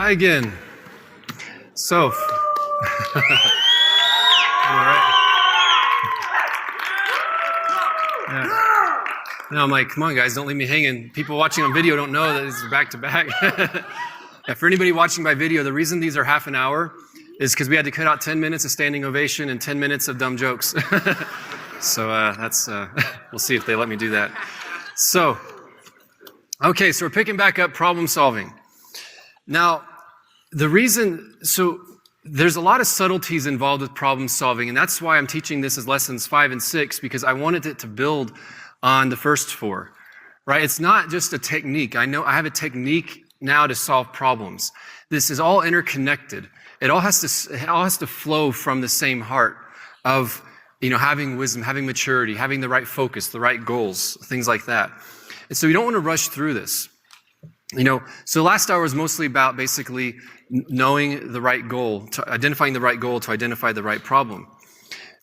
Hi again. So, all right. Yeah. Now I'm like, come on, guys, don't leave me hanging. People watching on video don't know that these are back to back. Yeah, for anybody watching by video, the reason these are half an hour is because we had to cut out 10 minutes of standing ovation and 10 minutes of dumb jokes. So we'll see if they let me do that. So, okay, so we're picking back up problem solving. Now, there's a lot of subtleties involved with problem solving, and that's why I'm teaching this as lessons 5 and 6, because I wanted it to build on the first 4, right? It's not just a technique. I know I have a technique now to solve problems. This is all interconnected. It all has to flow from the same heart of, having wisdom, having maturity, having the right focus, the right goals, things like that. And so you don't want to rush through this. So last hour was mostly about basically knowing the right goal, identifying the right goal to identify the right problem.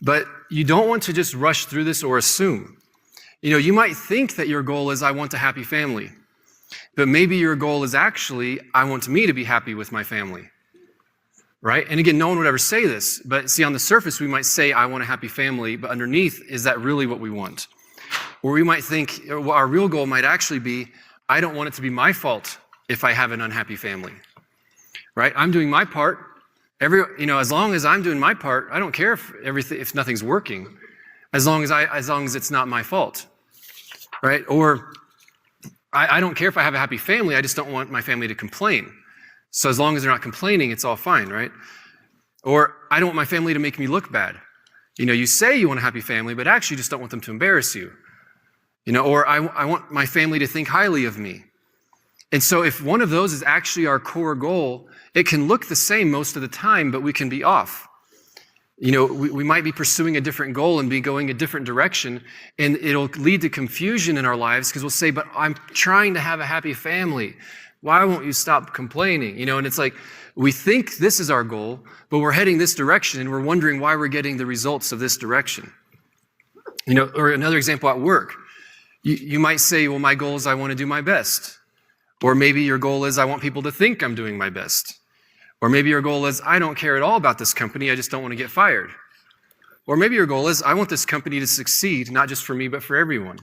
But you don't want to just rush through this or assume. You might think that your goal is, I want a happy family. But maybe your goal is actually, I want me to be happy with my family. Right? And again, no one would ever say this, but see, on the surface, we might say, I want a happy family, but underneath, is that really what we want? Or we might think, our real goal might actually be, I don't want it to be my fault if I have an unhappy family. Right? I'm doing my part. As long as I'm doing my part, I don't care if nothing's working, as long as it's not my fault. Right? Or I don't care if I have a happy family, I just don't want my family to complain. So as long as they're not complaining, it's all fine, right? Or I don't want my family to make me look bad. You say you want a happy family, but actually you just don't want them to embarrass you. Or I want my family to think highly of me. And so if one of those is actually our core goal, it can look the same most of the time, but we can be off. We might be pursuing a different goal and be going a different direction, and it'll lead to confusion in our lives because we'll say, but I'm trying to have a happy family. Why won't you stop complaining? And it's like, we think this is our goal, but we're heading this direction and we're wondering why we're getting the results of this direction. Or another example at work. You might say, well, my goal is I want to do my best. Or maybe your goal is I want people to think I'm doing my best. Or maybe your goal is I don't care at all about this company, I just don't want to get fired. Or maybe your goal is I want this company to succeed, not just for me, but for everyone.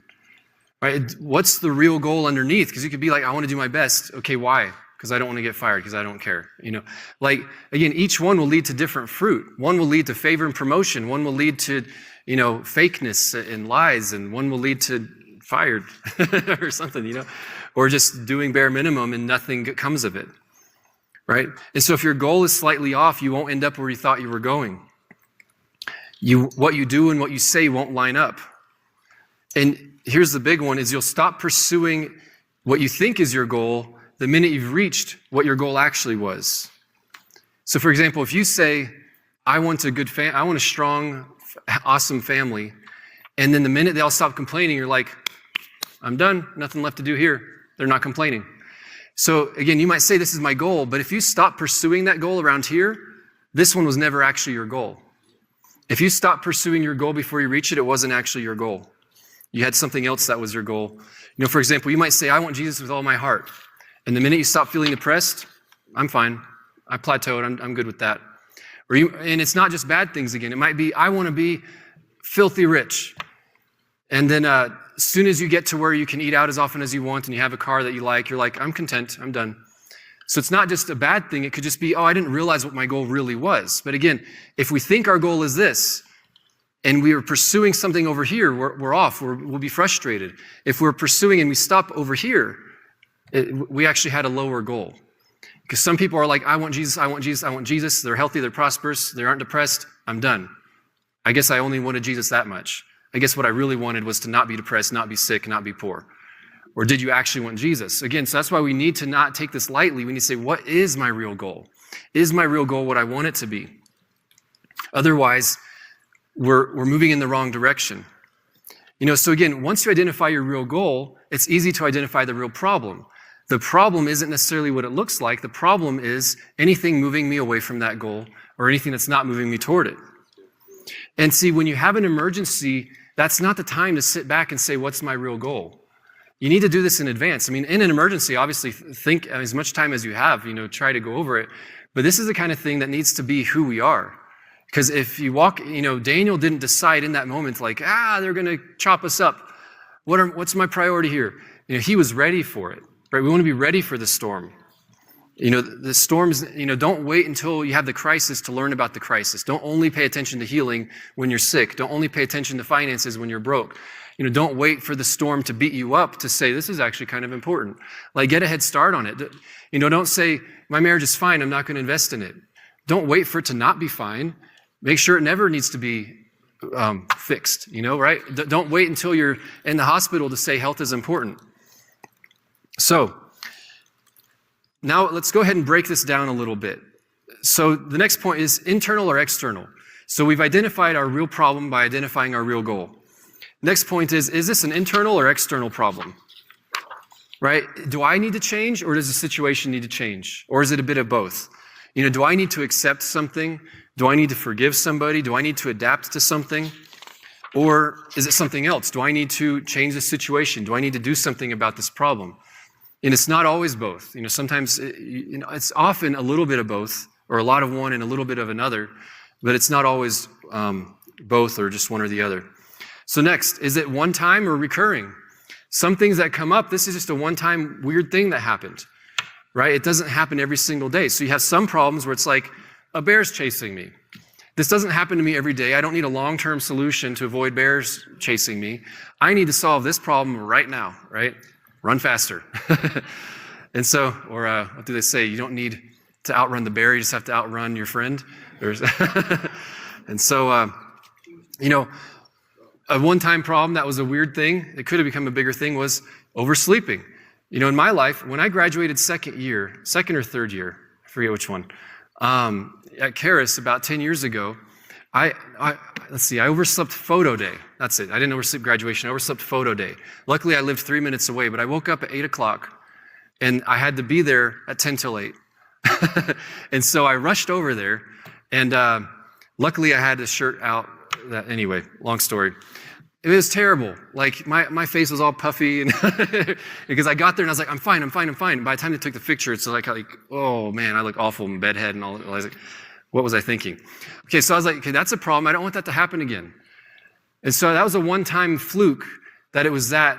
Right? What's the real goal underneath? Because you could be like, I want to do my best. Okay, why? Because I don't want to get fired, because I don't care. Again, each one will lead to different fruit. One will lead to favor and promotion. One will lead to, fakeness and lies. And one will lead to fired or something, or just doing bare minimum and nothing comes of it. Right? And so if your goal is slightly off, you won't end up where you thought you were going. What you do and what you say won't line up. And here's the big one, is you'll stop pursuing what you think is your goal the minute you've reached what your goal actually was. So for example, if you say, I want a strong, awesome family, and then the minute they all stop complaining, you're like, I'm done, nothing left to do here. They're not complaining. So again, you might say this is my goal, but if you stop pursuing that goal around here, this one was never actually your goal. If you stop pursuing your goal before you reach it, it wasn't actually your goal. You had something else that was your goal. For example, you might say, I want Jesus with all my heart. And the minute you stop feeling depressed, I'm fine. I plateaued. I'm good with that. And it's not just bad things again. It might be, I want to be filthy rich. And then as soon as you get to where you can eat out as often as you want and you have a car that you like, you're like, I'm content. I'm done. So it's not just a bad thing. It could just be, I didn't realize what my goal really was. But again, if we think our goal is this, and we are pursuing something over here, we're off. We'll be frustrated. If we're pursuing and we stop over here, we actually had a lower goal. Because some people are like, I want Jesus, I want Jesus, I want Jesus. They're healthy, they're prosperous, they aren't depressed. I'm done. I guess I only wanted Jesus that much. I guess what I really wanted was to not be depressed, not be sick, not be poor. Or did you actually want Jesus? Again, so that's why we need to not take this lightly. We need to say, what is my real goal? Is my real goal what I want it to be? Otherwise, we're moving in the wrong direction. So again, once you identify your real goal, it's easy to identify the real problem. The problem isn't necessarily what it looks like. The problem is anything moving me away from that goal or anything that's not moving me toward it. And see, when you have an emergency, that's not the time to sit back and say, what's my real goal? you need to do this in advance. I mean, in an emergency, obviously think as much time as you have, try to go over it. But this is the kind of thing that needs to be who we are. Because if you walk, Daniel didn't decide in that moment like, they're going to chop us up. What's my priority here? He was ready for it, right? We want to be ready for the storm. The storms, don't wait until you have the crisis to learn about the crisis. Don't only pay attention to healing when you're sick. Don't only pay attention to finances when you're broke. Don't wait for the storm to beat you up to say, this is actually kind of important. Like, get a head start on it. Don't say, my marriage is fine, I'm not going to invest in it. Don't wait for it to not be fine. Make sure it never needs to be fixed, right? Don't wait until you're in the hospital to say health is important. So, now let's go ahead and break this down a little bit. So the next point is internal or external. So we've identified our real problem by identifying our real goal. Next point is this an internal or external problem? Right? Do I need to change, or does the situation need to change? Or is it a bit of both? Do I need to accept something? Do I need to forgive somebody? Do I need to adapt to something? Or is it something else? Do I need to change the situation? Do I need to do something about this problem? And it's not always both. Sometimes it's often a little bit of both, or a lot of one and a little bit of another, but it's not always both or just one or the other. So next, is it one time or recurring? Some things that come up, this is just a one-time weird thing that happened, right? It doesn't happen every single day. So you have some problems where it's like, a bear's chasing me. This doesn't happen to me every day. I don't need a long-term solution to avoid bears chasing me. I need to solve this problem right now, right? Run faster. And so, or what do they say? You don't need to outrun the bear, you just have to outrun your friend. And so, a one-time problem that was a weird thing, it could have become a bigger thing, was oversleeping. In my life, when I graduated second or third year, I forget which one, at Charis about 10 years ago, I overslept photo day. That's it. I didn't oversleep graduation. I overslept photo day. Luckily, I lived 3 minutes away, but I woke up at 8 o'clock, and I had to be there at 10 till 8. And so I rushed over there, and luckily I had a shirt out. Anyway, long story. It was terrible. Like, my face was all puffy, and because I got there and I was like, I'm fine. By the time they took the picture, it's like, oh man, I look awful in bedhead and all. I was like, what was I thinking? Okay, so I was like, okay, that's a problem. I don't want that to happen again. And so that was a one-time fluke that it was that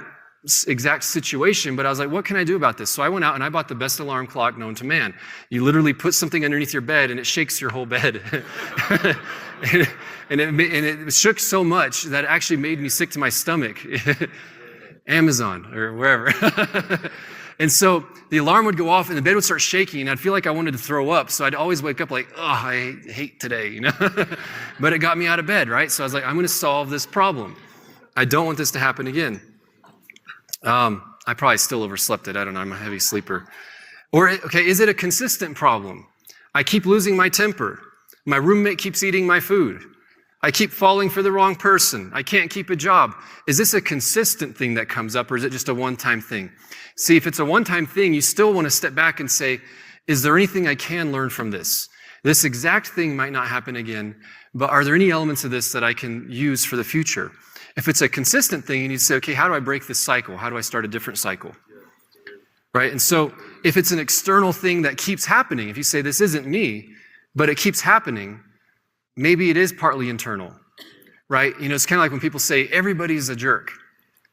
exact situation, but I was like, what can I do about this? So I went out and I bought the best alarm clock known to man. You literally put something underneath your bed and it shakes your whole bed. and it shook so much that it actually made me sick to my stomach. Amazon or wherever. And so the alarm would go off and the bed would start shaking and I'd feel like I wanted to throw up. So I'd always wake up like, I hate today, But it got me out of bed, right? So I was like, I'm going to solve this problem. I don't want this to happen again. I probably still overslept it. I don't know. I'm a heavy sleeper. Or, okay, is it a consistent problem? I keep losing my temper. My roommate keeps eating my food. I keep falling for the wrong person. I can't keep a job. Is this a consistent thing that comes up, or is it just a one-time thing? See, if it's a one-time thing, you still want to step back and say, is there anything I can learn from this? This exact thing might not happen again, but are there any elements of this that I can use for the future? If it's a consistent thing, you need to say, okay, how do I break this cycle? How do I start a different cycle? Right? And so if it's an external thing that keeps happening, if you say, this isn't me, but it keeps happening, maybe it is partly internal, right? It's kind of like when people say, everybody's a jerk.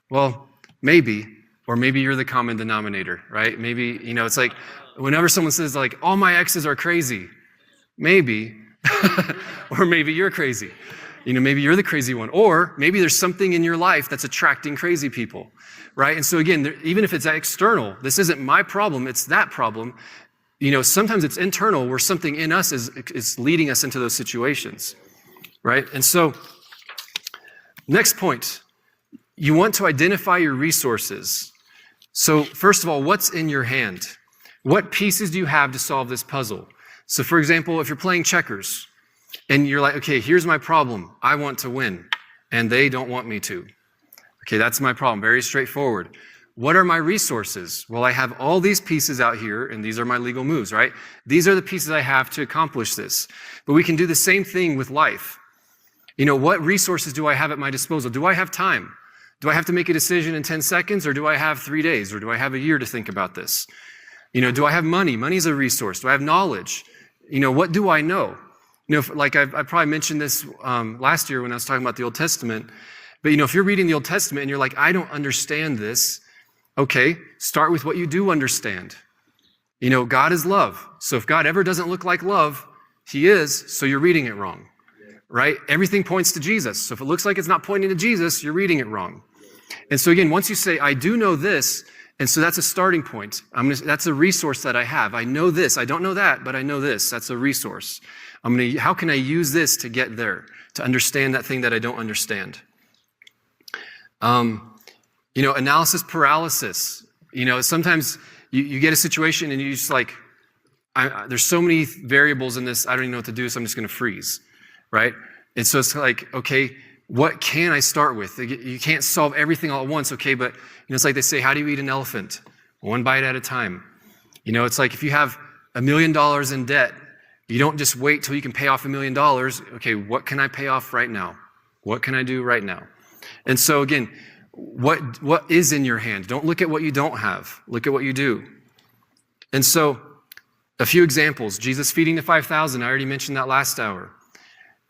Well, maybe, or maybe you're the common denominator, right? Maybe, it's like whenever someone says like, all my exes are crazy, maybe, or maybe you're crazy. Maybe you're the crazy one, or maybe there's something in your life that's attracting crazy people, right? And so again, even if it's external, this isn't my problem, it's that problem. Sometimes it's internal where something in us is leading us into those situations, right? And so, next point, you want to identify your resources. So first of all, what's in your hand? What pieces do you have to solve this puzzle? So for example, if you're playing checkers and you're like, okay, here's my problem. I want to win and they don't want me to. Okay, that's my problem. Very straightforward. What are my resources? Well, I have all these pieces out here, and these are my legal moves, right? These are the pieces I have to accomplish this. But we can do the same thing with life. What resources do I have at my disposal? Do I have time? Do I have to make a decision in 10 seconds, or do I have 3 days, or do I have a year to think about this? Do I have money? Money's a resource. Do I have knowledge? What do I know? Like I probably mentioned this last year when I was talking about the Old Testament, but if you're reading the Old Testament and you're like, I don't understand this, okay, start with what you do understand. God is love. So if God ever doesn't look like love, he is, so you're reading it wrong, right? Everything points to Jesus. So if it looks like it's not pointing to Jesus, you're reading it wrong. And so again, once you say, I do know this, and so that's a starting point. That's a resource that I have. I know this. I don't know that, but I know this. That's a resource. How can I use this to get there, to understand that thing that I don't understand? Analysis paralysis. Sometimes you get a situation and you just like, there's so many variables in this, I don't even know what to do, so I'm just going to freeze, right? And so it's like, okay, what can I start with? You can't solve everything all at once, okay, but it's like they say, how do you eat an elephant? One bite at a time. It's like if you have $1 million in debt, you don't just wait till you can pay off $1 million. Okay, what can I pay off right now? What can I do right now? And so again, what is in your hand? Don't look at what you don't have. Look at what you do. And so a few examples. Jesus feeding the 5,000. I already mentioned that last hour.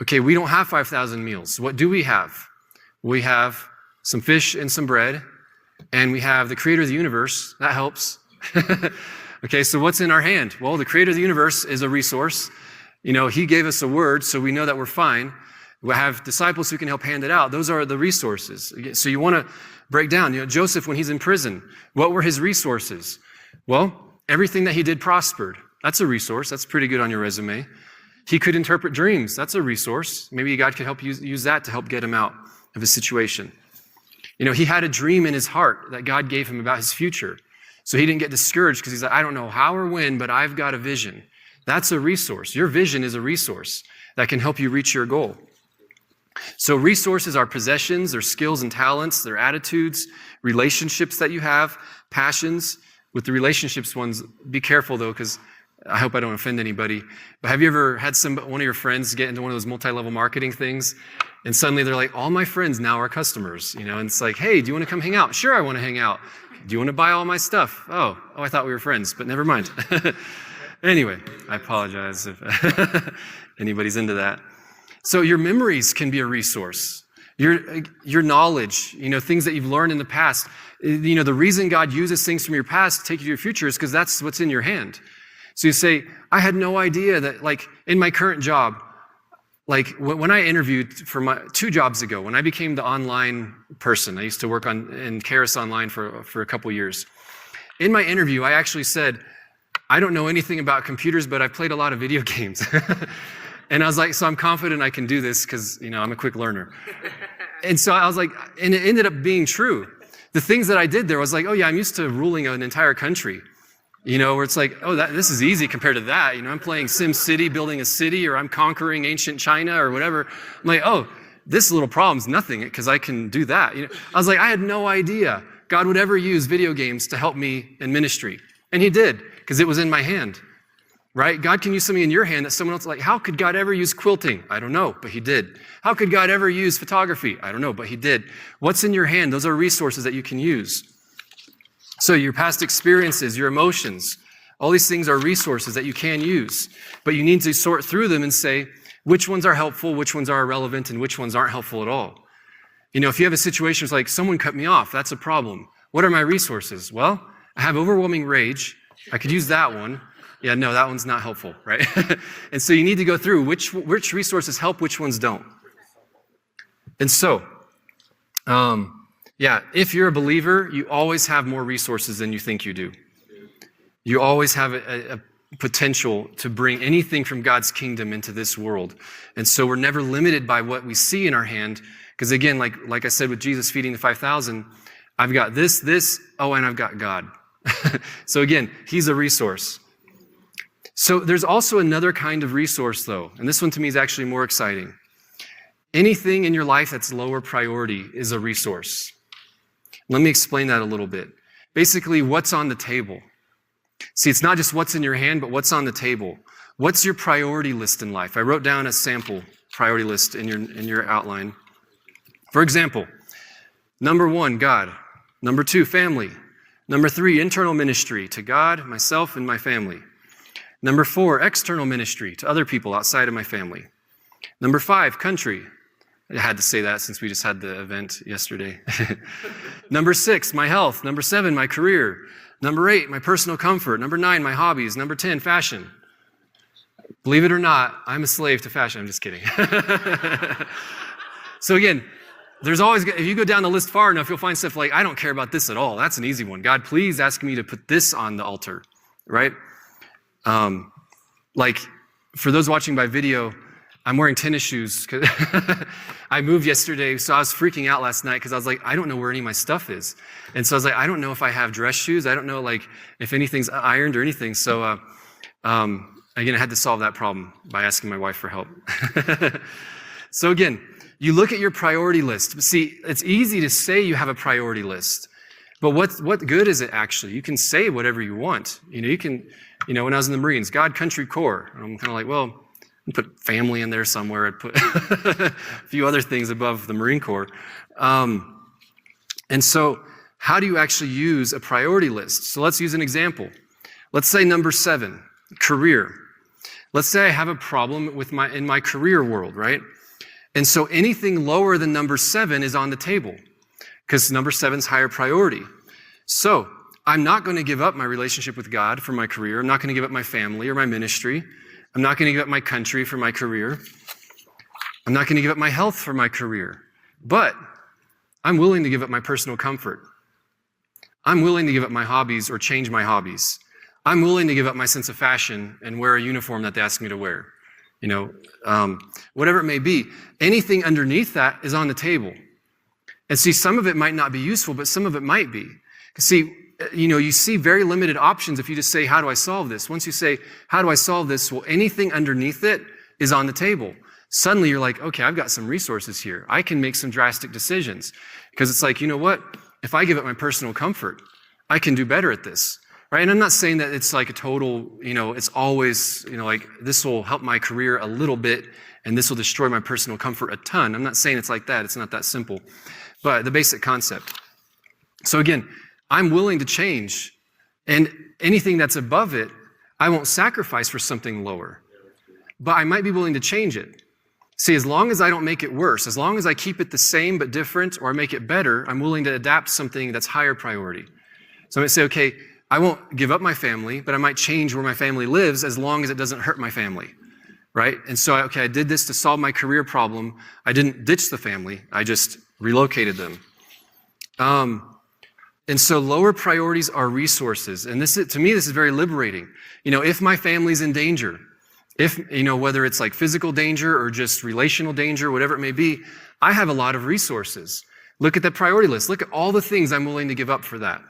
Okay, we don't have 5,000 meals. What do we have? We have some fish and some bread, and we have the creator of the universe. That helps. Okay, so what's in our hand? Well, the creator of the universe is a resource. He gave us a word, so we know that we're fine. We have disciples who can help hand it out. Those are the resources. So you want to break down. Joseph, when he's in prison, what were his resources? Well, everything that he did prospered. That's a resource. That's pretty good on your resume. He could interpret dreams. That's a resource. Maybe God could help use that to help get him out of his situation. He had a dream in his heart that God gave him about his future. So he didn't get discouraged because he's like, I don't know how or when, but I've got a vision. That's a resource. Your vision is a resource that can help you reach your goal. So resources are possessions, they're skills and talents, they're attitudes, relationships that you have, passions. With the relationships ones, be careful though, because I hope I don't offend anybody. But have you ever had one of your friends get into one of those multi-level marketing things, and suddenly they're like, all my friends now are customers, and it's like, hey, do you want to come hang out? Sure, I want to hang out. Do you want to buy all my stuff? Oh, I thought we were friends, but never mind. Anyway, I apologize if anybody's into that. So your memories can be a resource. Your knowledge, things that you've learned in the past. The reason God uses things from your past to take you to your future is because that's what's in your hand. So you say, I had no idea that, like, in my current job, like when I interviewed for my 2 jobs ago, when I became the online person, I used to work in Karis Online for a couple years. In my interview, I actually said, I don't know anything about computers, but I've played a lot of video games. And I was like, so I'm confident I can do this because, I'm a quick learner. And so I was like, and it ended up being true. The things that I did there, I was like, oh yeah, I'm used to ruling an entire country. Where it's like, oh, this is easy compared to that. I'm playing Sim City, building a city, or I'm conquering ancient China or whatever. I'm like, oh, this little problem's nothing because I can do that. I was like, I had no idea God would ever use video games to help me in ministry. And he did, because it was in my hand, right? God can use something in your hand that someone else, like, how could God ever use quilting? I don't know, but he did. How could God ever use photography? I don't know, but he did. What's in your hand? Those are resources that you can use. So your past experiences, your emotions, all these things are resources that you can use, but you need to sort through them and say, which ones are helpful, which ones are irrelevant, and which ones aren't helpful at all. If you have a situation where it's like, someone cut me off, that's a problem. What are my resources? Well, I have overwhelming rage. I could use that one. Yeah, no, that one's not helpful, right? And so you need to go through which resources help, which ones don't. And so, if you're a believer, you always have more resources than you think you do. You always have a potential to bring anything from God's kingdom into this world. And so we're never limited by what we see in our hand. Because again, like I said with Jesus feeding the 5,000, I've got this, and I've got God. So again, he's a resource. So there's also another kind of resource though, and this one to me is actually more exciting. Anything in your life that's lower priority is a resource. Let me explain that a little bit. Basically, what's on the table? See, it's not just what's in your hand, but what's on the table. What's your priority list in life? I wrote down a sample priority list in your outline. For example, Number 1, God. Number 2, family. Number 3, internal ministry to God, myself, and my family. Number 4, external ministry to other people outside of my family. Number 5, country. I had to say that since we just had the event yesterday. Number 6, my health. Number 7, my career. Number 8, my personal comfort. Number 9, my hobbies. Number 10, fashion. Believe it or not, I'm a slave to fashion. I'm just kidding. So again, there's always, if you go down the list far enough, you'll find stuff like, I don't care about this at all. That's an easy one. God, please ask me to put this on the altar, right? Like, for those watching by video, I'm wearing tennis shoes. I moved yesterday, so I was freaking out last night because I was like, I don't know where any of my stuff is. And so I was like, I don't know if I have dress shoes. I don't know, like, if anything's ironed or anything. So, again, I had to solve that problem by asking my wife for help. So again, you look at your priority list. See, it's easy to say you have a priority list, but what good is it actually? You can say whatever you want. You can, when I was in the Marines, God, country, Corps. I'm kind of like, well, I'll put family in there somewhere. I'd put a few other things above the Marine Corps. And so how do you actually use a priority list? So let's use an example. Let's say number 7, career. Let's say I have a problem in my career world, right? And so anything lower than number 7 is on the table because number 7 is higher priority. So I'm not going to give up my relationship with God for my career. I'm not going to give up my family or my ministry. I'm not going to give up my country for my career. I'm not going to give up my health for my career. But I'm willing to give up my personal comfort. I'm willing to give up my hobbies or change my hobbies. I'm willing to give up my sense of fashion and wear a uniform that they ask me to wear. Whatever it may be, anything underneath that is on the table. And see, some of it might not be useful, but some of it might be. See, you see very limited options if you just say, how do I solve this? Once you say, how do I solve this? Well, anything underneath it is on the table. Suddenly you're like, okay, I've got some resources here. I can make some drastic decisions. Because it's like, you know what? If I give up my personal comfort, I can do better at this. Right? And I'm not saying that it's like a total, it's always, like this will help my career a little bit and this will destroy my personal comfort a ton. I'm not saying it's like that. It's not that simple. But the basic concept. So again, I'm willing to change, and anything that's above it, I won't sacrifice for something lower. But I might be willing to change it. See, as long as I don't make it worse, as long as I keep it the same but different, or I make it better, I'm willing to adapt something that's higher priority. So I'm going to say, okay, I won't give up my family, but I might change where my family lives as long as it doesn't hurt my family, right? And so, I did this to solve my career problem. I didn't ditch the family. I just relocated them. And so lower priorities are resources. And to me, this is very liberating. If my family's in danger, whether it's like physical danger or just relational danger, whatever it may be, I have a lot of resources. Look at the priority list. Look at all the things I'm willing to give up for that.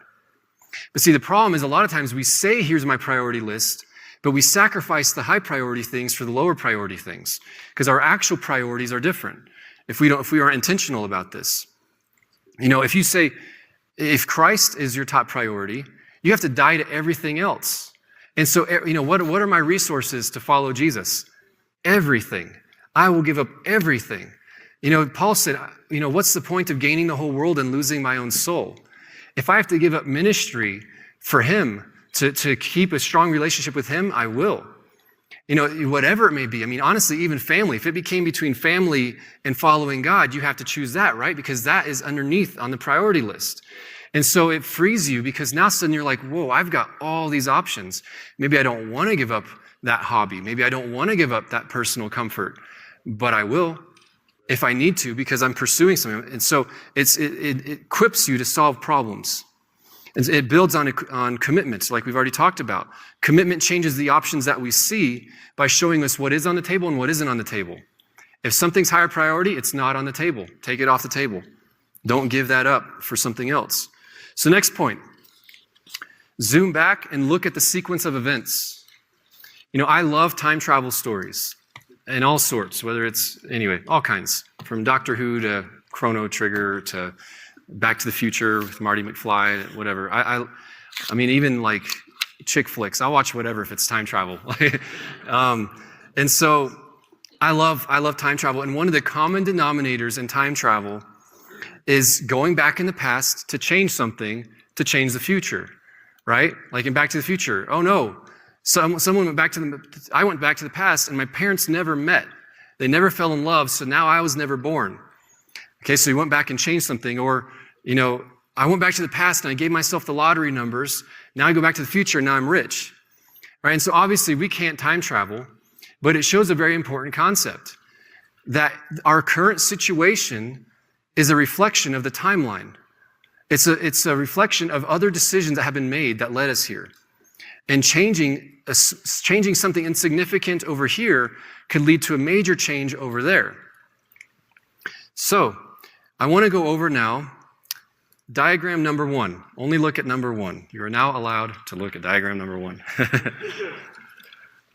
But see, the problem is a lot of times we say, here's my priority list, but we sacrifice the high priority things for the lower priority things because our actual priorities are different if we aren't intentional about this. If you say, if Christ is your top priority, you have to die to everything else. And so, what are my resources to follow Jesus? Everything. I will give up everything. Paul said, what's the point of gaining the whole world and losing my own soul? If I have to give up ministry for him to keep a strong relationship with him, I will. Whatever it may be. I mean, honestly, even family. If it became between family and following God, you have to choose that, right? Because that is underneath on the priority list. And so it frees you because now suddenly you're like, whoa, I've got all these options. Maybe I don't want to give up that hobby. Maybe I don't want to give up that personal comfort, but I will if I need to because I'm pursuing something. And so it equips you to solve problems. It builds on commitment, like we've already talked about. Commitment changes the options that we see by showing us what is on the table and what isn't on the table. If something's higher priority, it's not on the table. Take it off the table. Don't give that up for something else. So next point, zoom back and look at the sequence of events. I love time travel stories and all sorts, all kinds, from Doctor Who to Chrono Trigger to Back to the Future with Marty McFly, whatever. I mean, even like chick flicks. I'll watch whatever if it's time travel. And so I love time travel. And one of the common denominators in time travel is going back in the past to change something to change the future, right? Like in Back to the Future. Oh no, someone went back to I went back to the past and my parents never met. They never fell in love, so now I was never born. Okay, so he went back and changed something. Or, I went back to the past and I gave myself the lottery numbers. Now I go back to the future and now I'm rich. Right? And so obviously we can't time travel, but it shows a very important concept that our current situation is a reflection of the timeline. It's a reflection of other decisions that have been made that led us here. And changing something insignificant over here could lead to a major change over there. So, I want to go over now diagram number 1. Only look at number 1. You are now allowed to look at diagram number 1.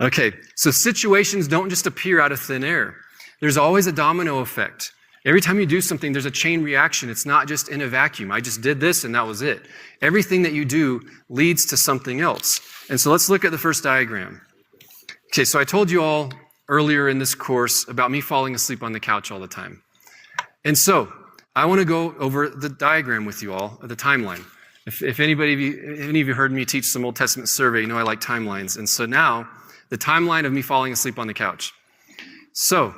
Okay, so situations don't just appear out of thin air. There's always a domino effect. Every time you do something, there's a chain reaction. It's not just in a vacuum. I just did this and that was it. Everything that you do leads to something else. And so let's look at the first diagram. Okay, so I told you all earlier in this course about me falling asleep on the couch all the time. And so I want to go over the diagram with you all, the timeline. If any of you heard me teach some Old Testament survey, you know I like timelines. And so now, the timeline of me falling asleep on the couch. So,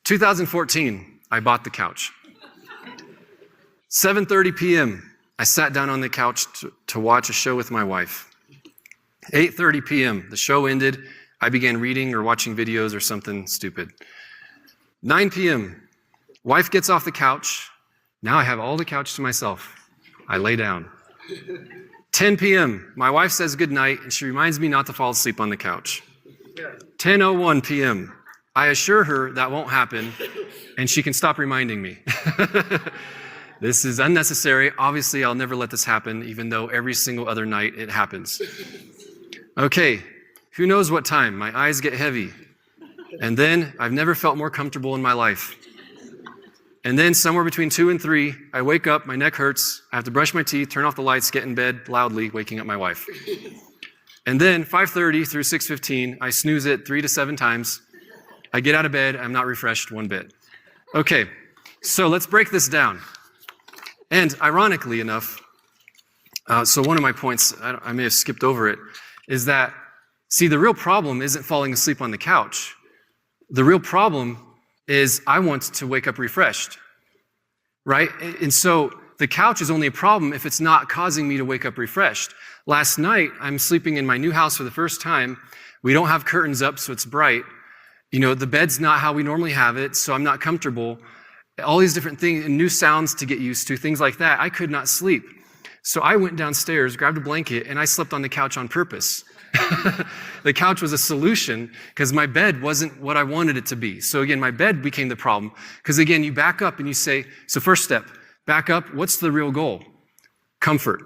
2014, I bought the couch. 7:30 p.m., I sat down on the couch to watch a show with my wife. 8:30 p.m., the show ended. I began reading or watching videos or something stupid. 9 p.m., wife gets off the couch. Now I have all the couch to myself. I lay down. 10 p.m., my wife says goodnight, and she reminds me not to fall asleep on the couch. 10:01 p.m., I assure her that won't happen, and she can stop reminding me. This is unnecessary. Obviously, I'll never let this happen, even though every single other night it happens. Okay, who knows what time? My eyes get heavy. And then I've never felt more comfortable in my life. And then somewhere between 2 and 3, I wake up, my neck hurts, I have to brush my teeth, turn off the lights, get in bed loudly, waking up my wife. And then 5:30 through 6:15, I snooze it 3 to 7 times. I get out of bed, I'm not refreshed one bit. Okay, so let's break this down. And ironically enough, so one of my points, I may have skipped over it, is that, see, the real problem isn't falling asleep on the couch. The real problem is I want to wake up refreshed, right? And so the couch is only a problem if it's not causing me to wake up refreshed. Last night, I'm sleeping in my new house for the first time. We don't have curtains up, so it's bright. The bed's not how we normally have it, so I'm not comfortable. All these different things, new sounds to get used to, things like that. I could not sleep. So I went downstairs, grabbed a blanket, and I slept on the couch on purpose. The couch was a solution because my bed wasn't what I wanted it to be. So again, my bed became the problem. Because again, you back up and you say, so first step, back up, what's the real goal? Comfort.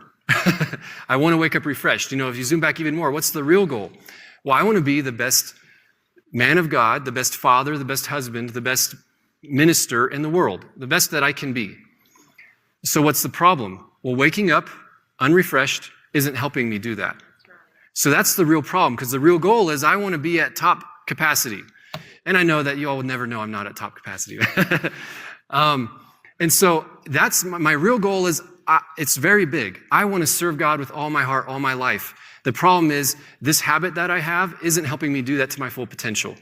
I want to wake up refreshed. If you zoom back even more, what's the real goal? Well, I want to be the best man of God, the best father, the best husband, the best minister in the world, the best that I can be. So what's the problem? Well, waking up unrefreshed isn't helping me do that. So that's the real problem, because the real goal is I want to be at top capacity. And I know that you all would never know I'm not at top capacity. And so that's my real goal is, it's very big. I want to serve God with all my heart, all my life. The problem is this habit that I have isn't helping me do that to my full potential,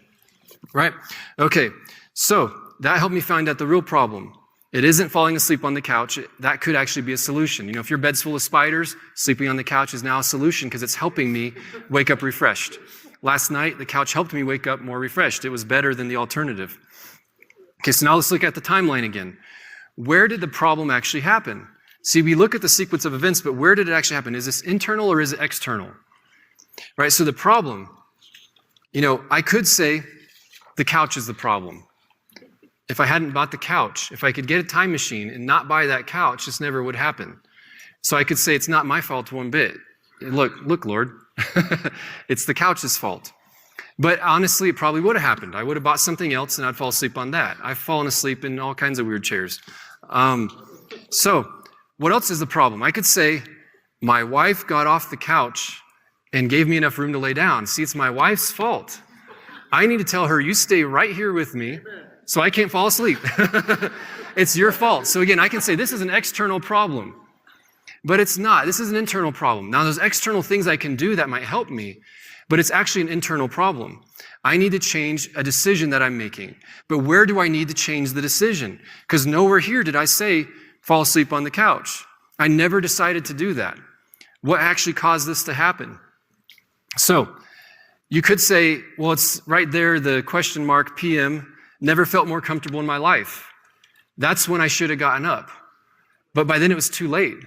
right? Okay, so that helped me find out the real problem. It isn't falling asleep on the couch. That could actually be a solution. If your bed's full of spiders, sleeping on the couch is now a solution because it's helping me wake up refreshed. Last night, the couch helped me wake up more refreshed. It was better than the alternative. Okay, so now let's look at the timeline again. Where did the problem actually happen? See, we look at the sequence of events, but where did it actually happen? Is this internal or is it external? Right, so the problem, I could say the couch is the problem. If I hadn't bought the couch, if I could get a time machine and not buy that couch, this never would happen. So I could say it's not my fault one bit. Look, Lord, it's the couch's fault. But honestly, it probably would have happened. I would have bought something else and I'd fall asleep on that. I've fallen asleep in all kinds of weird chairs. So what else is the problem? I could say my wife got off the couch and gave me enough room to lay down. See, it's my wife's fault. I need to tell her, you stay right here with me so I can't fall asleep. It's your fault. So again, I can say this is an external problem, but it's not. This is an internal problem. Now, there's external things I can do that might help me, but it's actually an internal problem. I need to change a decision that I'm making. But where do I need to change the decision? Because nowhere here did I say, fall asleep on the couch. I never decided to do that. What actually caused this to happen? So, you could say, well, it's right there, the question mark PM, never felt more comfortable in my life. That's when I should have gotten up. But by then it was too late.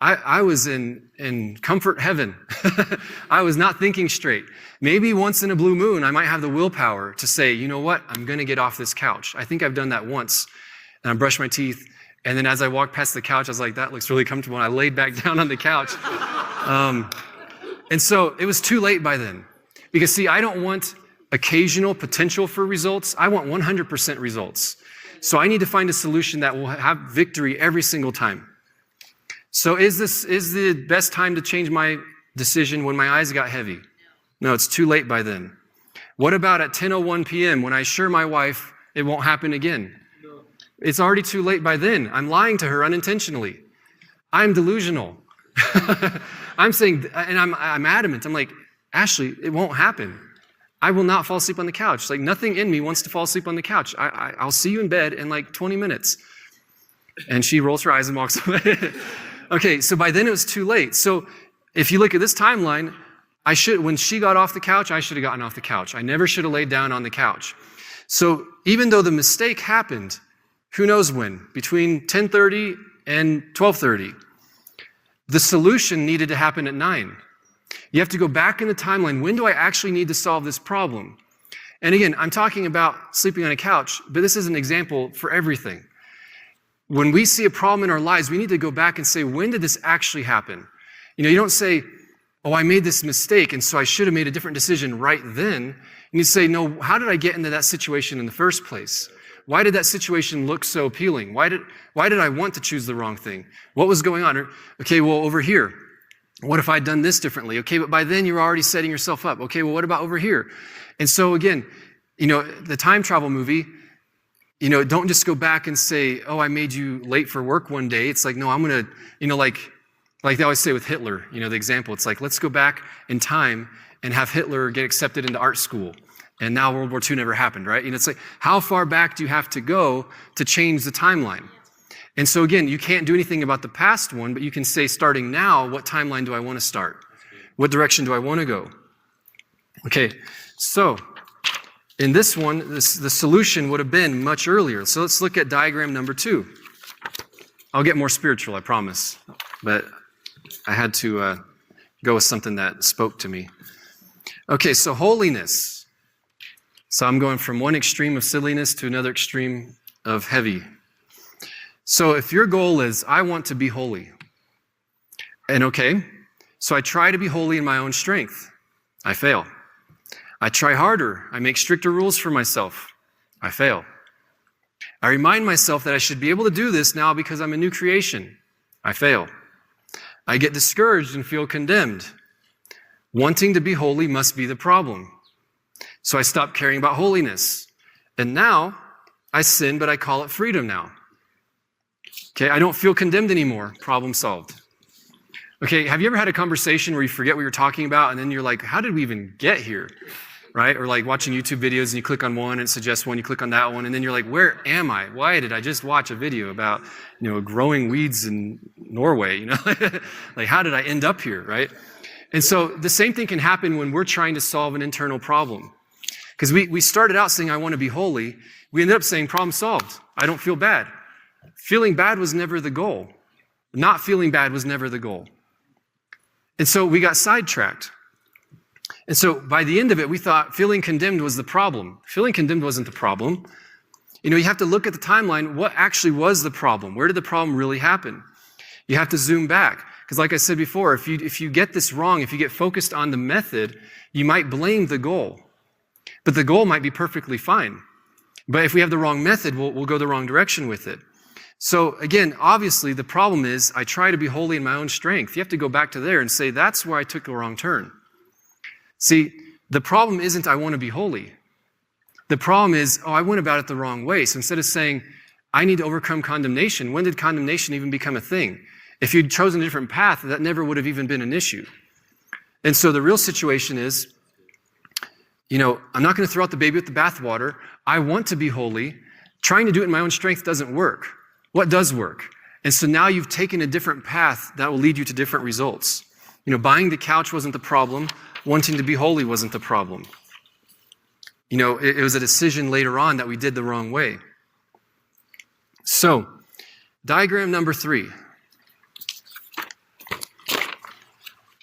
I was in comfort heaven. I was not thinking straight. Maybe once in a blue moon, I might have the willpower to say, you know what, I'm going to get off this couch. I think I've done that once. And I brushed my teeth. And then as I walked past the couch, I was like, that looks really comfortable. And I laid back down on the couch. And so it was too late by then. Because see, I don't want occasional potential for results. I want 100% results. So I need to find a solution that will have victory every single time. So is the best time to change my decision when my eyes got heavy? No, it's too late by then. What about at 10:01 p.m. when I assure my wife it won't happen again? No. It's already too late by then. I'm lying to her unintentionally. I'm delusional. I'm saying, and I'm adamant. I'm like, Ashley, it won't happen. I will not fall asleep on the couch. Like nothing in me wants to fall asleep on the couch. I'll see you in bed in like 20 minutes. And she rolls her eyes and walks away. Okay, so by then it was too late. So if you look at this timeline, when she got off the couch, I should have gotten off the couch. I never should have laid down on the couch. So even though the mistake happened, who knows when, between 10:30 and 12:30, the solution needed to happen at 9. You have to go back in the timeline. When do I actually need to solve this problem? And again, I'm talking about sleeping on a couch, but this is an example for everything. When we see a problem in our lives, we need to go back and say, when did this actually happen? You don't say, oh, I made this mistake, and so I should have made a different decision right then. You need to say, no, how did I get into that situation in the first place? Why did that situation look so appealing? Why did I want to choose the wrong thing? What was going on? Okay, well, over here. What if I'd done this differently? Okay, but by then you're already setting yourself up. Okay, well, what about over here? And so again, the time travel movie, don't just go back and say, oh, I made you late for work one day. It's like, no, I'm going to, like they always say with Hitler, the example. It's like, let's go back in time and have Hitler get accepted into art school. And now World War II never happened, right? It's like, how far back do you have to go to change the timeline? And so again, you can't do anything about the past one, but you can say, starting now, what timeline do I want to start? What direction do I want to go? Okay, so in this one, the solution would have been much earlier. So let's look at diagram number 2. I'll get more spiritual, I promise. But I had to go with something that spoke to me. Okay, so holiness. So I'm going from one extreme of silliness to another extreme of heavy. So if your goal is, I want to be holy, and okay, so I try to be holy in my own strength. I fail. I try harder. I make stricter rules for myself. I fail. I remind myself that I should be able to do this now because I'm a new creation. I fail. I get discouraged and feel condemned. Wanting to be holy must be the problem. So I stop caring about holiness. And now I sin, but I call it freedom now. Okay, I don't feel condemned anymore. Problem solved. Okay, have you ever had a conversation where you forget what you're talking about and then you're like, how did we even get here? Right? Or like watching YouTube videos and you click on one and it suggests one, you click on that one, and then you're like, where am I? Why did I just watch a video about, growing weeds in Norway? Like, how did I end up here, right? And so the same thing can happen when we're trying to solve an internal problem. Because we started out saying, I want to be holy. We ended up saying, problem solved. I don't feel bad. Feeling bad was never the goal. Not feeling bad was never the goal. And so we got sidetracked. And so by the end of it, we thought feeling condemned was the problem. Feeling condemned wasn't the problem. You have to look at the timeline. What actually was the problem? Where did the problem really happen? You have to zoom back. Because like I said before, if you get this wrong, if you get focused on the method, you might blame the goal. But the goal might be perfectly fine. But if we have the wrong method, we'll go the wrong direction with it. So again, obviously the problem is I try to be holy in my own strength. You have to go back to there and say, that's where I took the wrong turn. See, the problem isn't I want to be holy. The problem is, I went about it the wrong way. So instead of saying, I need to overcome condemnation. When did condemnation even become a thing? If you'd chosen a different path, that never would have even been an issue. And so the real situation is, I'm not going to throw out the baby with the bathwater. I want to be holy. Trying to do it in my own strength doesn't work. What does work? And so now you've taken a different path that will lead you to different results. Buying the couch wasn't the problem. Wanting to be holy wasn't the problem. It was a decision later on that we did the wrong way. So, diagram number 3.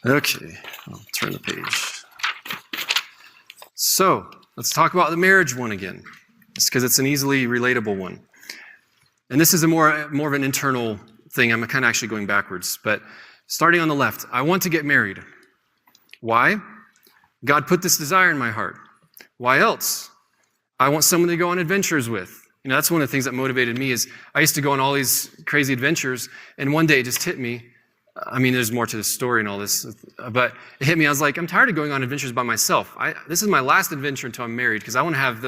Okay, I'll turn the page. So, let's talk about the marriage one again. It's because it's an easily relatable one. And this is a more of an internal thing. I'm kind of actually going backwards. But starting on the left, I want to get married. Why? God put this desire in my heart. Why else? I want someone to go on adventures with. That's one of the things that motivated me is I used to go on all these crazy adventures, and one day it just hit me. There's more to the story and all this, but it hit me. I was like, I'm tired of going on adventures by myself. This is my last adventure until I'm married because I want to have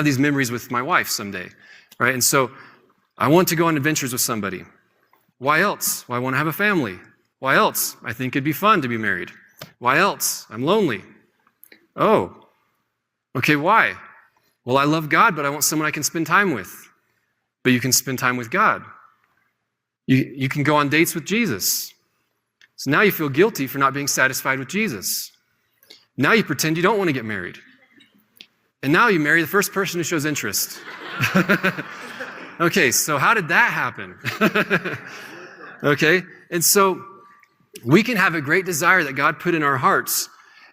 these memories with my wife someday, right? And so I want to go on adventures with somebody. Why else? Well, I want to have a family. Why else? I think it'd be fun to be married. Why else? I'm lonely. Oh, okay, why? Well, I love God, but I want someone I can spend time with. But you can spend time with God. You can go on dates with Jesus. So now you feel guilty for not being satisfied with Jesus. Now you pretend you don't want to get married. And now you marry the first person who shows interest. Okay, so how did that happen? Okay, and so we can have a great desire that God put in our hearts,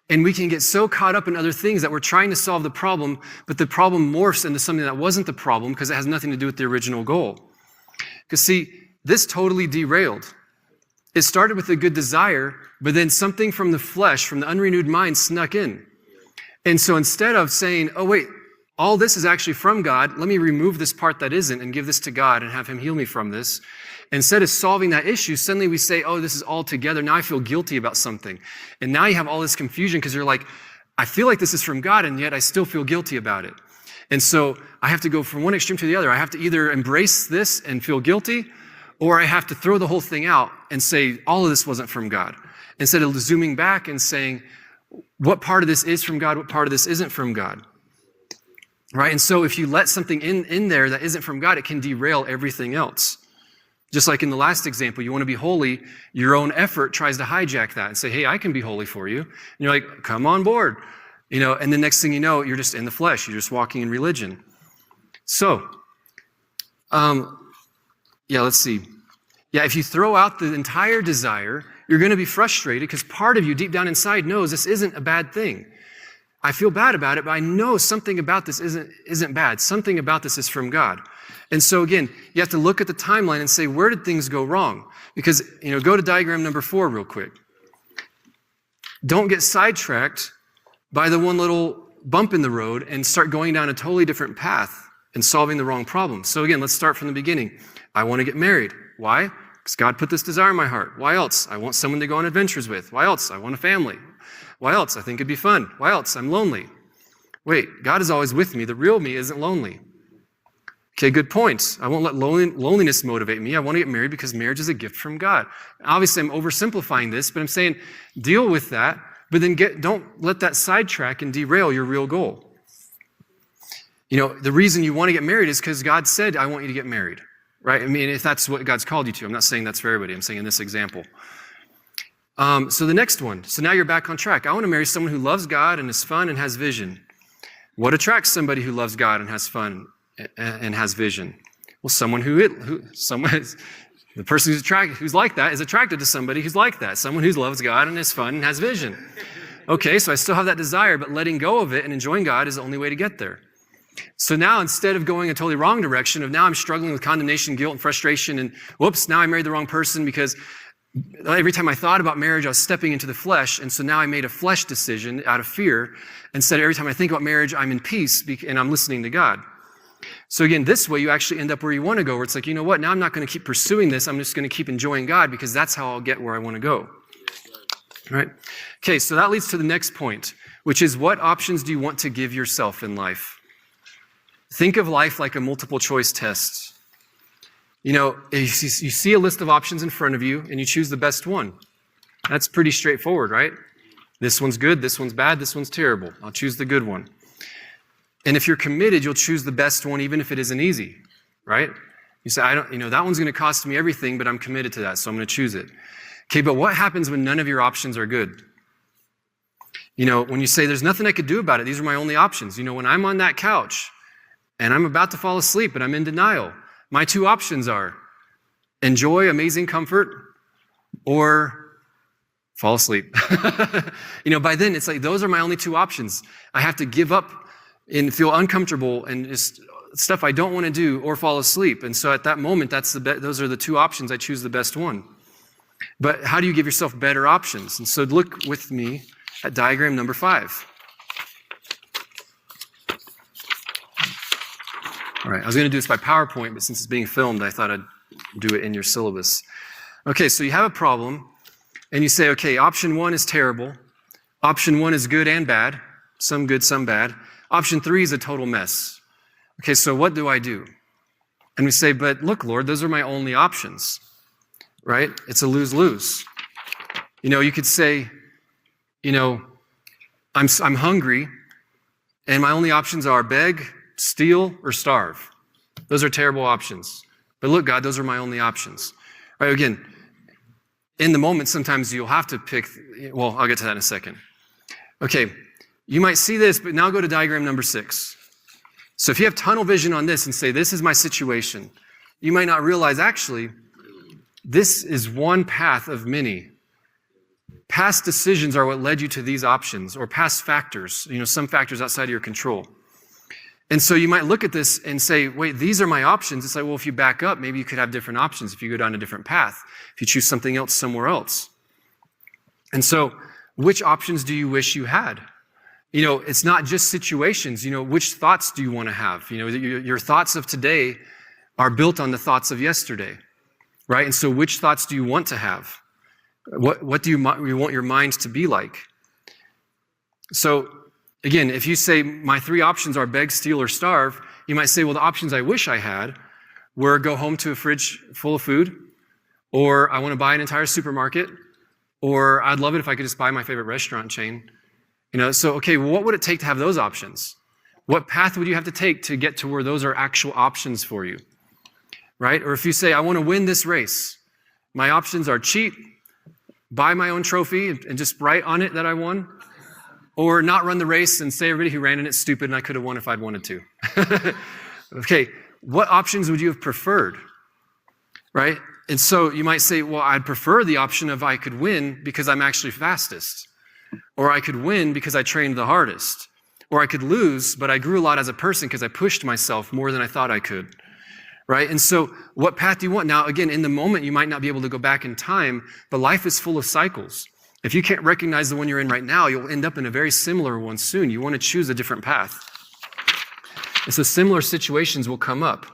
and we can get so caught up in other things that we're trying to solve the problem, but the problem morphs into something that wasn't the problem because it has nothing to do with the original goal. Because see, this totally derailed. It started with a good desire, but then something from the flesh, from the unrenewed mind, snuck in. And so instead of saying, oh wait, all this is actually from God, let me remove this part that isn't and give this to God and have him heal me from this. Instead of solving that issue, suddenly we say, oh, this is all together. Now I feel guilty about something. And now you have all this confusion because you're like, I feel like this is from God, and yet I still feel guilty about it. And so I have to go from one extreme to the other. I have to either embrace this and feel guilty, or I have to throw the whole thing out and say, all of this wasn't from God. Instead of zooming back and saying, what part of this is from God, what part of this isn't from God. Right? And so if you let something in there that isn't from God, it can derail everything else. Just like in the last example, you want to be holy, your own effort tries to hijack that and say, hey, I can be holy for you. And you're like, come on board. And the next thing you know, you're just in the flesh. You're just walking in religion. So, let's see. Yeah, if you throw out the entire desire, you're going to be frustrated because part of you deep down inside knows this isn't a bad thing. I feel bad about it, but I know something about this isn't bad. Something about this is from God. And so again, you have to look at the timeline and say, where did things go wrong? Because, go to diagram number 4 real quick. Don't get sidetracked by the one little bump in the road and start going down a totally different path and solving the wrong problem. So again, let's start from the beginning. I want to get married. Why? Because God put this desire in my heart. Why else? I want someone to go on adventures with. Why else? I want a family. Why else? I think it'd be fun. Why else? I'm lonely. Wait, God is always with me. The real me isn't lonely. Okay, good points. I won't let loneliness motivate me. I want to get married because marriage is a gift from God. Obviously, I'm oversimplifying this, but I'm saying deal with that, but then don't let that sidetrack and derail your real goal. The reason you want to get married is because God said, I want you to get married, right? If that's what God's called you to. I'm not saying that's for everybody. I'm saying in this example. So the next one. So now you're back on track. I want to marry someone who loves God and is fun and has vision. What attracts somebody who loves God and has fun and has vision? Well, the person who's like that is attracted to somebody who's like that. Someone who loves God and is fun and has vision. Okay, so I still have that desire, but letting go of it and enjoying God is the only way to get there. So now instead of going a totally wrong direction of now I'm struggling with condemnation, guilt, and frustration, and whoops, now I married the wrong person because every time I thought about marriage, I was stepping into the flesh, and so now I made a flesh decision out of fear. Instead, every time I think about marriage, I'm in peace and I'm listening to God. So again, this way you actually end up where you want to go, where it's like, you know what, now I'm not going to keep pursuing this. I'm just going to keep enjoying God because that's how I'll get where I want to go. All right? Okay, so that leads to the next point, which is what options do you want to give yourself in life? Think of life like a multiple choice test. If you see a list of options in front of you and you choose the best one. That's pretty straightforward, right? This one's good, this one's bad, this one's terrible. I'll choose the good one. And if you're committed, you'll choose the best one even if it isn't easy, right? You say, that one's going to cost me everything, but I'm committed to that, so I'm going to choose it. Okay, but what happens when none of your options are good? When you say, there's nothing I could do about it, these are my only options. When I'm on that couch and I'm about to fall asleep and I'm in denial, my two options are enjoy amazing comfort or fall asleep. By then it's like, those are my only two options. I have to give up and feel uncomfortable and just stuff I don't want to do or fall asleep. And so at that moment, those are the two options. I choose the best one. But how do you give yourself better options? And so look with me at diagram number 5. All right, I was going to do this by PowerPoint, but since it's being filmed, I thought I'd do it in your syllabus. Okay, so you have a problem, and you say, okay, option 1 is terrible. Option 1 is good and bad. Some good, some bad. Option 3 is a total mess. Okay, so what do I do? And we say, but look, Lord, those are my only options, right? It's a lose-lose. You could say, I'm hungry, and my only options are beg, steal, or starve. Those are terrible options. But look, God, those are my only options. Right, again, in the moment, sometimes you'll have to pick, I'll get to that in a second. Okay, you might see this, but now go to diagram number 6. So if you have tunnel vision on this and say, this is my situation, you might not realize, actually, this is one path of many. Past decisions are what led you to these options, or past factors, some factors outside of your control. And so you might look at this and say, wait, these are my options. It's like, well, if you back up, maybe you could have different options if you go down a different path, if you choose something else somewhere else. And so which options do you wish you had? It's not just situations. Which thoughts do you want to have? Your thoughts of today are built on the thoughts of yesterday, right? And so which thoughts do you want to have? What do you want your mind to be like? So again, if you say my 3 options are beg, steal, or starve, you might say, well, the options I wish I had were go home to a fridge full of food, or I want to buy an entire supermarket, or I'd love it if I could just buy my favorite restaurant chain. So, okay, well, what would it take to have those options? What path would you have to take to get to where those are actual options for you, right? Or if you say, I want to win this race, my options are cheat, buy my own trophy and just write on it that I won, or not run the race and say everybody who ran in it's stupid and I could have won if I'd wanted to. Okay, what options would you have preferred, right? And so you might say, well, I'd prefer the option of I could win because I'm actually fastest, or I could win because I trained the hardest, or I could lose, but I grew a lot as a person because I pushed myself more than I thought I could, right? And so what path do you want? Now, again, in the moment, you might not be able to go back in time, but life is full of cycles. If you can't recognize the one you're in right now, you'll end up in a very similar one soon. You want to choose a different path. And so similar situations will come up.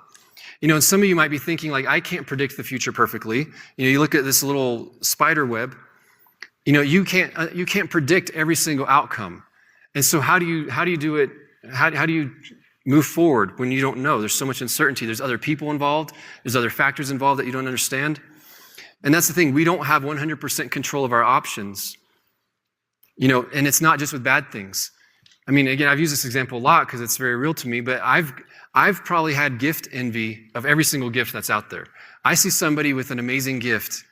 And some of you might be thinking, like, I can't predict the future perfectly. You look at this little spider web. You can't predict every single outcome. And so how do you do it? How do you move forward when you don't know? There's so much uncertainty. There's other people involved. There's other factors involved that you don't understand. And that's the thing. We don't have 100% control of our options. And it's not just with bad things. I mean, again, I've used this example a lot because it's very real to me, but I've probably had gift envy of every single gift that's out there. I see somebody with an amazing gift,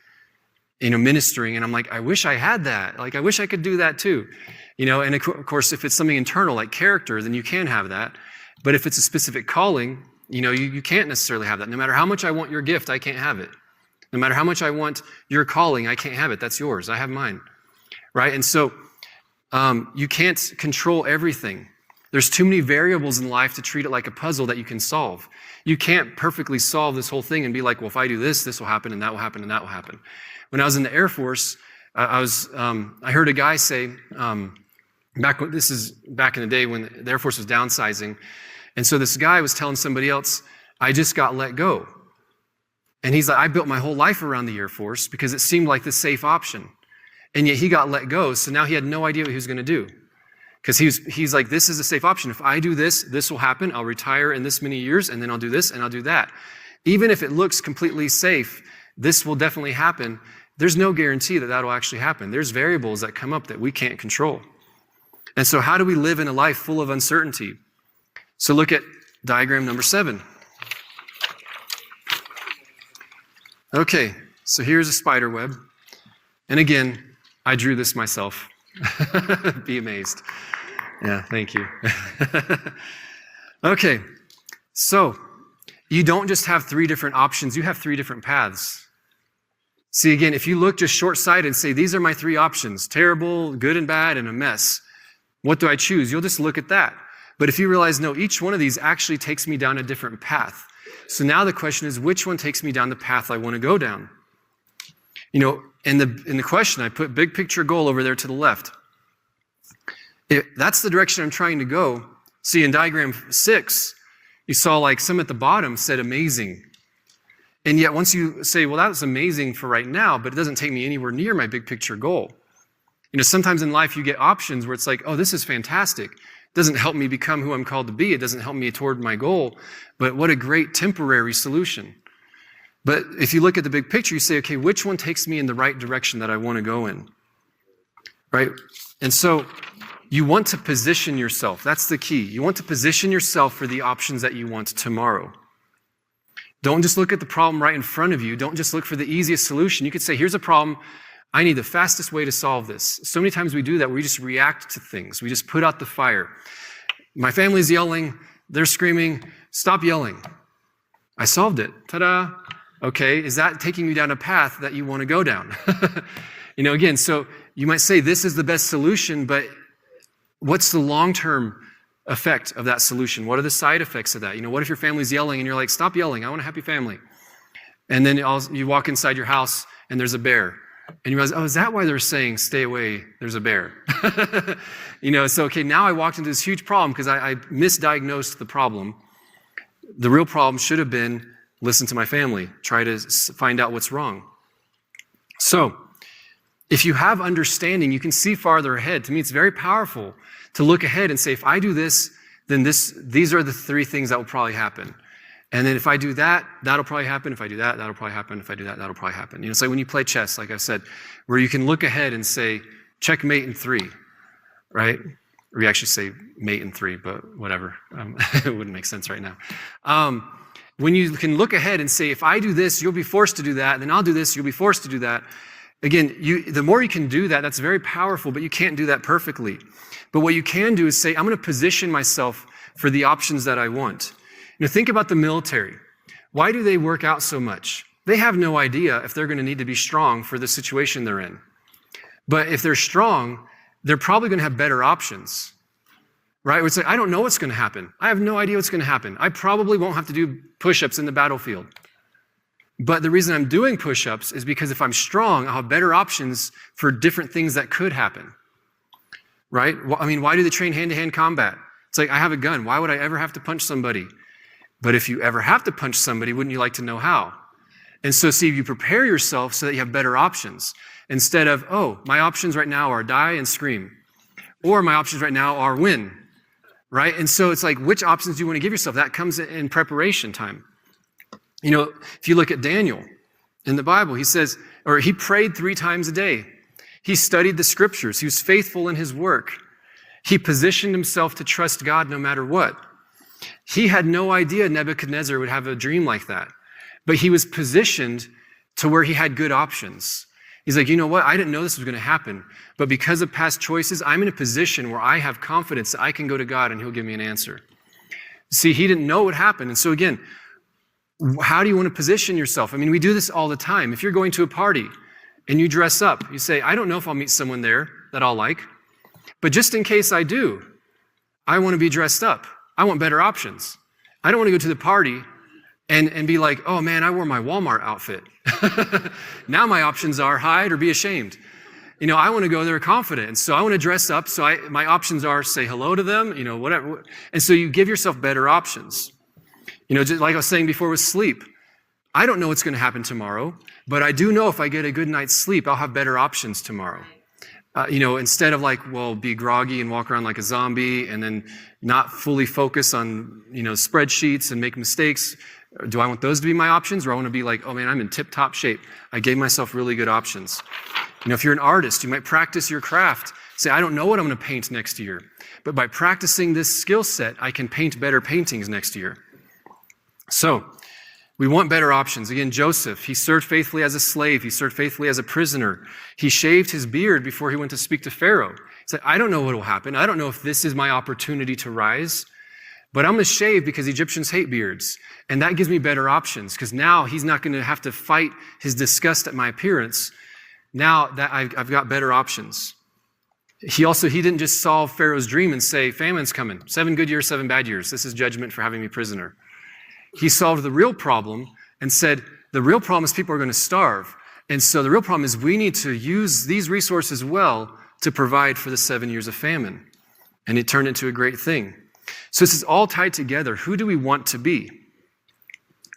ministering, and I'm like, I wish I had that. Like, I wish I could do that too. And of course, if it's something internal like character, then you can have that. But if it's a specific calling, you can't necessarily have that. No matter how much I want your gift, I can't have it. No matter how much I want your calling, I can't have it. That's yours. I have mine, right? And so you can't control everything. There's too many variables in life to treat it like a puzzle that you can solve. You can't perfectly solve this whole thing and be like, well, if I do this, this will happen, and that will happen, and that will happen. When I was in the Air Force, I heard a guy say, this is back in the day when the Air Force was downsizing, and so this guy was telling somebody else, I just got let go. And he's like, I built my whole life around the Air Force because it seemed like the safe option. And yet he got let go, so now he had no idea what he was going to do. Because he's like, this is a safe option. If I do this, this will happen. I'll retire in this many years, and then I'll do this, and I'll do that. Even if it looks completely safe, this will definitely happen. There's no guarantee that that'll actually happen. There's variables that come up that we can't control. And so how do we live in a life full of uncertainty? So look at diagram number 7. Okay, so here's a spider web. And again, I drew this myself. Be amazed. Yeah, thank you. Okay, so you don't just have 3 different options, you have 3 different paths. See, again, if you look just short-sighted and say, these are my 3 options, terrible, good and bad, and a mess, what do I choose? You'll just look at that. But if you realize, no, each one of these actually takes me down a different path. So now the question is, which one takes me down the path I want to go down? In the question, I put big picture goal over there to the left. That's the direction I'm trying to go. See, in diagram 6, you saw like some at the bottom said amazing. And yet once you say, well, that's amazing for right now, but it doesn't take me anywhere near my big picture goal. Sometimes in life you get options where it's like, oh, this is fantastic. It doesn't help me become who I'm called to be. It doesn't help me toward my goal. But what a great temporary solution. But if you look at the big picture, you say, okay, which one takes me in the right direction that I want to go in? Right? And so you want to position yourself. That's the key. You want to position yourself for the options that you want tomorrow. Don't just look at the problem right in front of you. Don't just look for the easiest solution. You could say, here's a problem. I need the fastest way to solve this. So many times we do that. We just react to things. We just put out the fire. My family's yelling. They're screaming. Stop yelling. I solved it. Ta-da. Okay, is that taking you down a path that you want to go down? Again, so you might say this is the best solution, but what's the long-term effect of that solution? What are the side effects of that? What if your family's yelling and you're like, stop yelling, I want a happy family. And then you walk inside your house and there's a bear. And you realize, oh, is that why they're saying, stay away, there's a bear? So, okay, now I walked into this huge problem because I misdiagnosed the problem. The real problem should have been, listen to my family, try to find out what's wrong. So, if you have understanding, you can see farther ahead. To me, it's very powerful to look ahead and say, if I do this, then these are the 3 things that will probably happen. And then if I do that, that'll probably happen. If I do that, that'll probably happen. If I do that, that'll probably happen. It's like when you play chess, like I said, where you can look ahead and say, checkmate in 3, right? Or you actually say mate in 3, but whatever. It wouldn't make sense right now. When you can look ahead and say, if I do this, you'll be forced to do that. Then I'll do this, you'll be forced to do that. Again, the more you can do that, that's very powerful, but you can't do that perfectly. But what you can do is say, I'm going to position myself for the options that I want. Think about the military. Why do they work out so much? They have no idea if they're going to need to be strong for the situation they're in. But if they're strong, they're probably going to have better options. Right? It's like, I don't know what's going to happen. I have no idea what's going to happen. I probably won't have to do push-ups in the battlefield. But the reason I'm doing push-ups is because if I'm strong, I'll have better options for different things that could happen. Right? Why do they train hand-to-hand combat? It's like, I have a gun. Why would I ever have to punch somebody? But if you ever have to punch somebody, wouldn't you like to know how? And so see, you prepare yourself so that you have better options. Instead of, oh, my options right now are die and scream. Or my options right now are win. Right? And so it's like, which options do you want to give yourself? That comes in preparation time. If you look at Daniel in the Bible, he prayed 3 times a day. He studied the scriptures. He was faithful in his work. He positioned himself to trust God no matter what. He had no idea Nebuchadnezzar would have a dream like that. But he was positioned to where he had good options. He's like, you know what? I didn't know this was going to happen. But because of past choices, I'm in a position where I have confidence that I can go to God and he'll give me an answer. See, he didn't know what happened. And so again, how do you want to position yourself? We do this all the time. If you're going to a party and you dress up, you say, I don't know if I'll meet someone there that I'll like. But just in case I do, I want to be dressed up. I want better options. I don't want to go to the party and be like, oh man, I wore my Walmart outfit. Now my options are hide or be ashamed. I want to go there confident. And so I want to dress up. So my options are say hello to them, whatever. And so you give yourself better options. Just like I was saying before with sleep. I don't know what's going to happen tomorrow, but I do know if I get a good night's sleep, I'll have better options tomorrow. Instead of be groggy and walk around like a zombie and then not fully focus on, spreadsheets and make mistakes, Do I want those to be my options, or I want to be like, oh man, I'm in tip-top shape. I gave myself really good options. If you're an artist, you might practice your craft. Say, I don't know what I'm going to paint next year, but by practicing this skill set, I can paint better paintings next year. So, we want better options. Again, Joseph, he served faithfully as a slave. He served faithfully as a prisoner. He shaved his beard before he went to speak to Pharaoh. He said, I don't know what will happen. I don't know if this is my opportunity to rise, but I'm going to shave because Egyptians hate beards. And that gives me better options because now he's not going to have to fight his disgust at my appearance. Now that I've got better options. He didn't just solve Pharaoh's dream and say, famine's coming, 7 good years, 7 bad years. This is judgment for having me prisoner. He solved the real problem and said, the real problem is people are going to starve. And so the real problem is we need to use these resources well to provide for the 7 years of famine. And it turned into a great thing. So this is all tied together. Who do we want to be?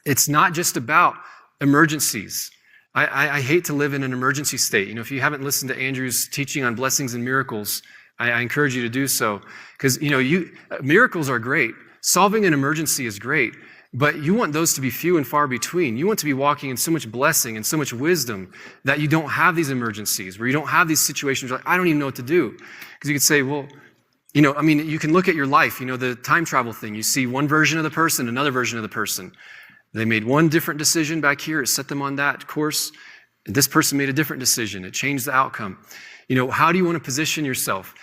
It's not just about emergencies. I hate to live in an emergency state. If you haven't listened to Andrew's teaching on blessings and miracles, I encourage you to do so. Because, miracles are great. Solving an emergency is great. But you want those to be few and far between. You want to be walking in so much blessing and so much wisdom that you don't have these emergencies, where you don't have these situations where I don't even know what to do. Because you could say, well, you can look at your life, the time travel thing. You see one version of the person, another version of the person. They made one different decision back here. It set them on that course. And this person made a different decision. It changed the outcome. How do you want to position yourself?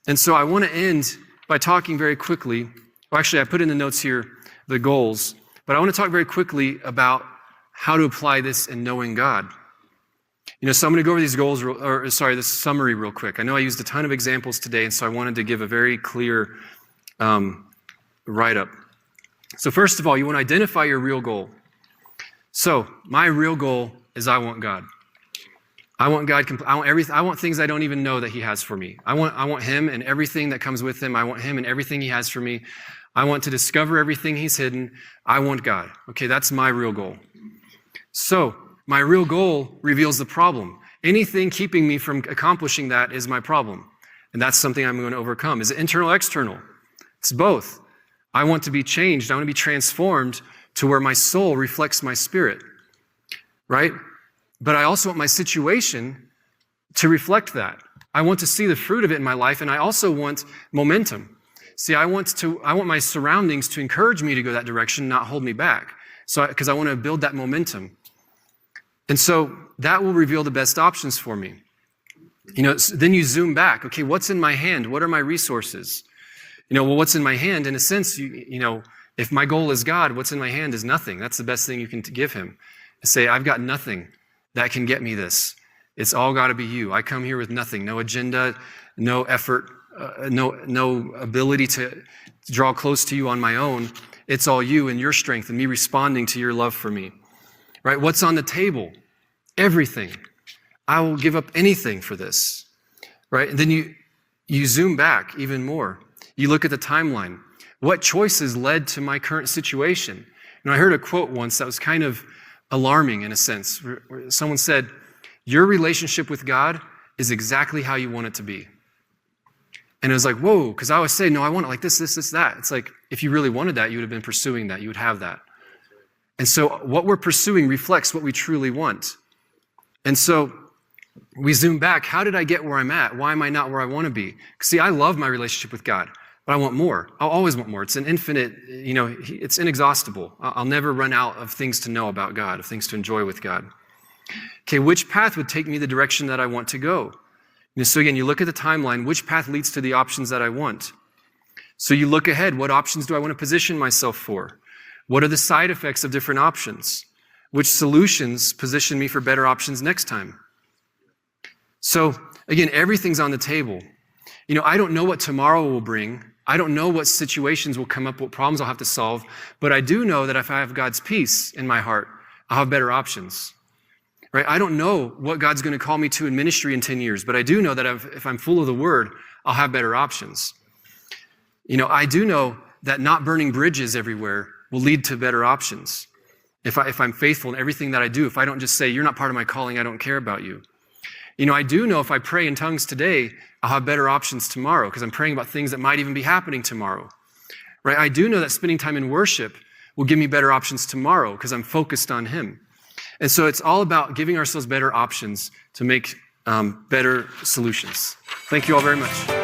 And so I want to end by talking very quickly. Well, actually, I put in the notes here the goals. But I want to talk very quickly about how to apply this in knowing God. So I'm going to go over these goals, this summary real quick. I know I used a ton of examples today, and so I wanted to give a very clear write-up. So first of all, you want to identify your real goal. So my real goal is I want God. I want God. I want everything. I want things I don't even know that He has for me. I want Him and everything that comes with Him. I want Him and everything He has for me. I want to discover everything He's hidden. I want God. Okay, that's my real goal. So my real goal reveals the problem. Anything keeping me from accomplishing that is my problem. And that's something I'm going to overcome. Is it internal or external? It's both. I want to be changed. I want to be transformed to where my soul reflects my spirit, right? But I also want my situation to reflect that. I want to see the fruit of it in my life, and I also want momentum. See, I want my surroundings to encourage me to go that direction, not hold me back. Because I want to build that momentum. And so that will reveal the best options for me. Then you zoom back. Okay, what's in my hand? What are my resources? What's in my hand? In a sense, if my goal is God, what's in my hand is nothing. That's the best thing you can give Him. Say, I've got nothing that can get me this. It's all got to be You. I come here with nothing, no agenda, no effort, no ability to draw close to You on my own. It's all You and Your strength and me responding to Your love for me. Right? What's on the table? Everything. I will give up anything for this. Right? And then you zoom back even more. You look at the timeline. What choices led to my current situation? I heard a quote once that was kind of alarming in a sense. Where someone said, your relationship with God is exactly how you want it to be. And it was like, whoa, because I always say, no, I want it like this, that. It's like, if you really wanted that, you would have been pursuing that. You would have that. And so what we're pursuing reflects what we truly want. And so we zoom back. How did I get where I'm at? Why am I not where I want to be? See, I love my relationship with God, but I want more. I'll always want more. It's an infinite, it's inexhaustible. I'll never run out of things to know about God, of things to enjoy with God. Okay, which path would take me the direction that I want to go? So again, you look at the timeline, which path leads to the options that I want? So you look ahead, what options do I want to position myself for? What are the side effects of different options? Which solutions position me for better options next time? So again, everything's on the table. I don't know what tomorrow will bring. I don't know what situations will come up, what problems I'll have to solve, but I do know that if I have God's peace in my heart, I'll have better options. Right? I don't know what God's going to call me to in ministry in 10 years, but I do know that if I'm full of the Word, I'll have better options. I do know that not burning bridges everywhere will lead to better options. If I'm faithful in everything that I do, if I don't just say, you're not part of my calling, I don't care about you. I do know if I pray in tongues today, I'll have better options tomorrow because I'm praying about things that might even be happening tomorrow. Right? I do know that spending time in worship will give me better options tomorrow because I'm focused on him. And so it's all about giving ourselves better options to make better solutions. Thank you all very much.